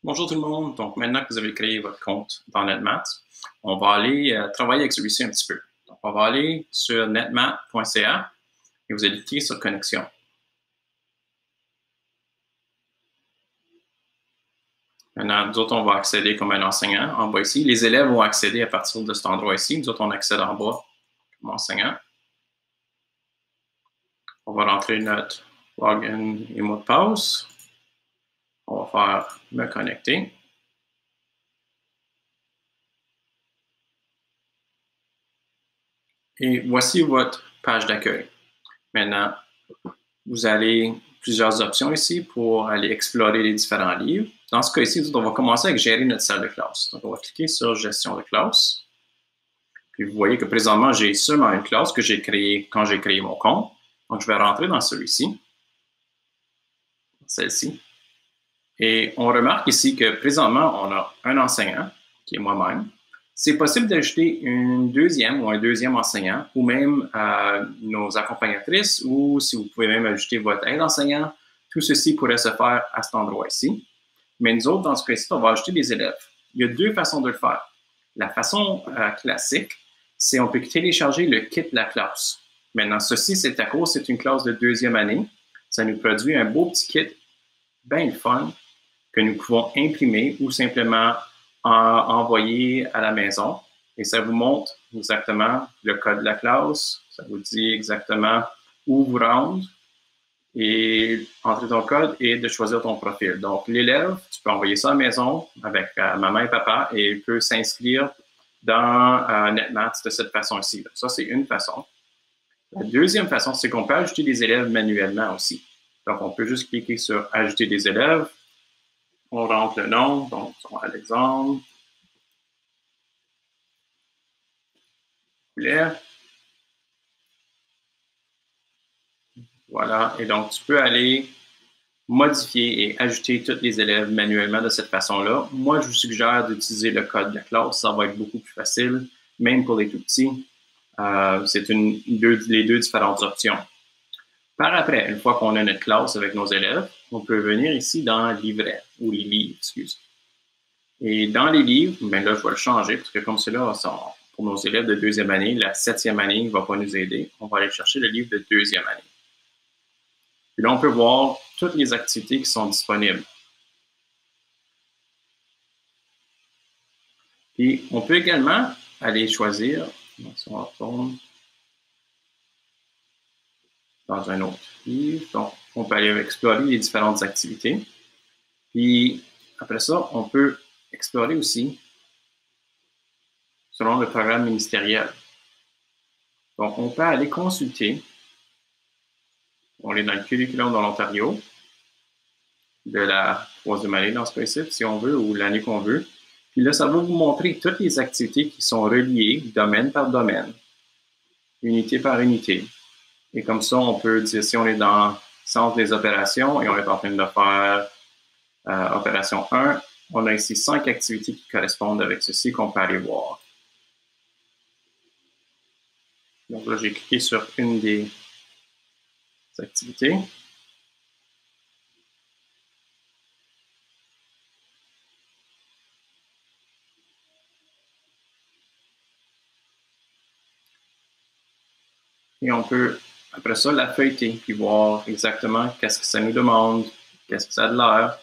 Bonjour tout le monde. Donc, maintenant que vous avez créé votre compte dans NetMath, on va aller travailler avec celui-ci un petit peu. Donc, on va aller sur netmath.ca et vous allez cliquer sur Connexion. Maintenant, nous autres, on va accéder comme un enseignant en bas ici. Les élèves vont accéder à partir de cet endroit ici. Nous autres, on accède en bas comme enseignant. On va rentrer notre login et mot de passe. On va faire me connecter. Et voici votre page d'accueil. Maintenant, vous avez plusieurs options ici pour aller explorer les différents livres. Dans ce cas-ci, on va commencer avec gérer notre salle de classe. Donc, on va cliquer sur gestion de classe. Puis, vous voyez que présentement, j'ai seulement une classe que j'ai créée quand j'ai créé mon compte. Donc, je vais rentrer dans celui-ci, celle-ci. Et on remarque ici que présentement, on a un enseignant, qui est moi-même. C'est possible d'ajouter une deuxième ou un deuxième enseignant, ou même nos accompagnatrices, ou si vous pouvez même ajouter votre aide enseignant. Tout ceci pourrait se faire à cet endroit ici. Mais nous autres, dans ce cas-ci, on va ajouter des élèves. Il y a deux façons de le faire. La façon classique, c'est on peut télécharger le kit de la classe. Maintenant, ceci, c'est à cause, c'est une classe de deuxième année. Ça nous produit un beau petit kit, bien fun, que nous pouvons imprimer ou simplement envoyer à la maison. Et ça vous montre exactement le code de la classe. Ça vous dit exactement où vous rendre et entrer ton code et de choisir ton profil. Donc, l'élève, tu peux envoyer ça à la maison avec maman et papa et il peut s'inscrire dans NetMath de cette façon-ci. Ça, c'est une façon. La deuxième façon, c'est qu'on peut ajouter des élèves manuellement aussi. Donc, on peut juste cliquer sur « Ajouter des élèves ». On rentre le nom, donc Alexandre. Voilà, et donc tu peux aller modifier et ajouter tous les élèves manuellement de cette façon-là. Moi, je vous suggère d'utiliser le code de la classe, ça va être beaucoup plus facile, même pour les tout petits. C'est les deux différentes options. Par après, une fois qu'on a notre classe avec nos élèves, on peut venir ici dans Livret, ou les livres, excusez. Et dans les livres, mais là, je vais le changer, parce que comme cela, pour nos élèves de deuxième année, la 7e année ne va pas nous aider. On va aller chercher le livre de deuxième année. Puis là, on peut voir toutes les activités qui sont disponibles. Puis, on peut également aller choisir, si on retourne dans un autre livre, donc on peut aller explorer les différentes activités. Puis, après ça, on peut explorer aussi selon le programme ministériel. Donc, on peut aller consulter. On est dans le curriculum de l'Ontario, de la 3e année dans ce principe, si on veut, ou l'année qu'on veut. Puis là, ça va vous montrer toutes les activités qui sont reliées, domaine par domaine, unité par unité. Et comme ça, on peut dire, si on est dans centre des opérations et on est en train de faire opération 1, on a ici 5 activités qui correspondent avec ceci qu'on peut aller voir. Donc là, j'ai cliqué sur une des activités. Et on peut, après ça, la feuilleter, puis voir exactement qu'est-ce que ça nous demande, qu'est-ce que ça a de l'air.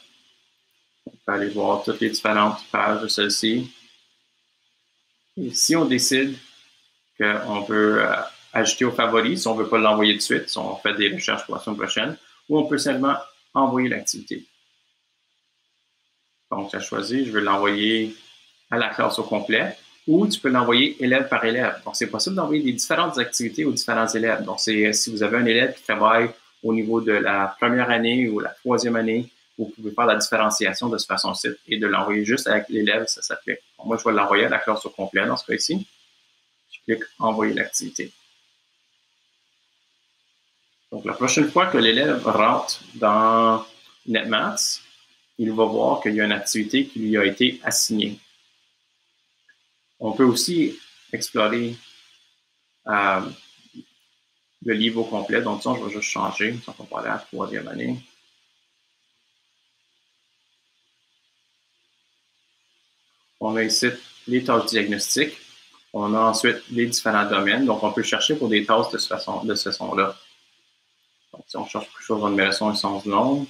On peut aller voir toutes les différentes pages de celle-ci. Et si on décide qu'on veut ajouter aux favoris, si on ne veut pas l'envoyer de suite, si on fait des recherches pour la semaine prochaine, ou on peut seulement envoyer l'activité. Donc, tu as choisi, je veux l'envoyer à la classe au complet, ou tu peux l'envoyer élève par élève. Donc, c'est possible d'envoyer des différentes activités aux différents élèves. Donc, si vous avez un élève qui travaille au niveau de la première année ou la 3e année, vous pouvez faire la différenciation de cette façon-ci et de l'envoyer juste avec l'élève, ça s'applique. Moi, je vais l'envoyer à la classe au complet dans ce cas-ci. Je clique « Envoyer l'activité ». Donc, la prochaine fois que l'élève rentre dans NetMath, il va voir qu'il y a une activité qui lui a été assignée. On peut aussi explorer le livre au complet. Donc, ça, je vais juste changer. Ça va pas aller à la 3e année. On a ici les tâches diagnostiques. On a ensuite les différents domaines. Donc, on peut chercher pour des tâches de ce façon-là. Donc, si on cherche quelque chose en numération et sens du nombre,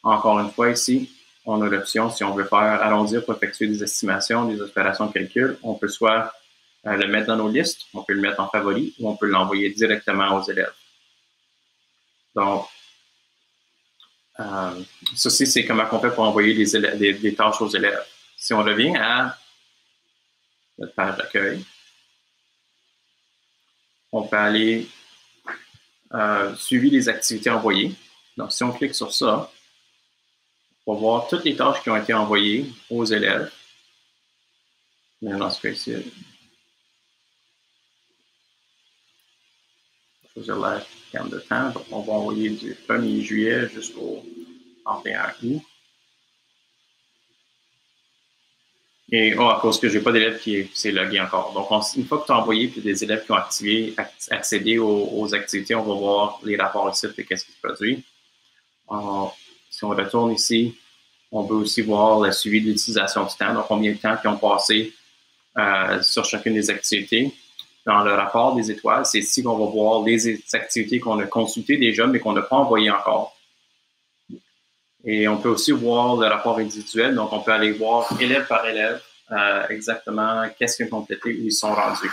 encore une fois ici, on a l'option, si on veut faire arrondir pour effectuer des estimations, des opérations de calcul, on peut soit le mettre dans nos listes, on peut le mettre en favori ou on peut l'envoyer directement aux élèves. Donc, ceci, c'est comment on fait pour envoyer des tâches aux élèves. Si on revient à notre page d'accueil, on peut aller suivi des activités envoyées. Donc, si on clique sur ça, on va voir toutes les tâches qui ont été envoyées aux élèves. Dans ce cas-ci, choisir la gamme de temps. Donc, on va envoyer du 1er juillet jusqu'au 31 août. Et à cause que je n'ai pas d'élèves qui s'est logué encore. Donc, une fois que tu as envoyé puis des élèves qui ont accédé aux activités, on va voir les rapports ici de qu'est-ce qui se produit. Si on retourne ici, on peut aussi voir le suivi de l'utilisation du temps, donc combien de temps ils ont passé sur chacune des activités. Dans le rapport des étoiles, c'est ici qu'on va voir les activités qu'on a consultées déjà, mais qu'on n'a pas envoyées encore. Et on peut aussi voir le rapport individuel, donc on peut aller voir élève par élève exactement qu'est-ce qu'ils ont complété, où ils sont rendus.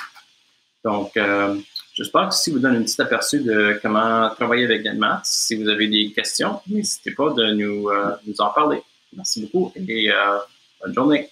Donc, j'espère que ceci vous donne un petit aperçu de comment travailler avec GetMaths. Si vous avez des questions, n'hésitez pas de nous en parler. Merci beaucoup et bonne journée.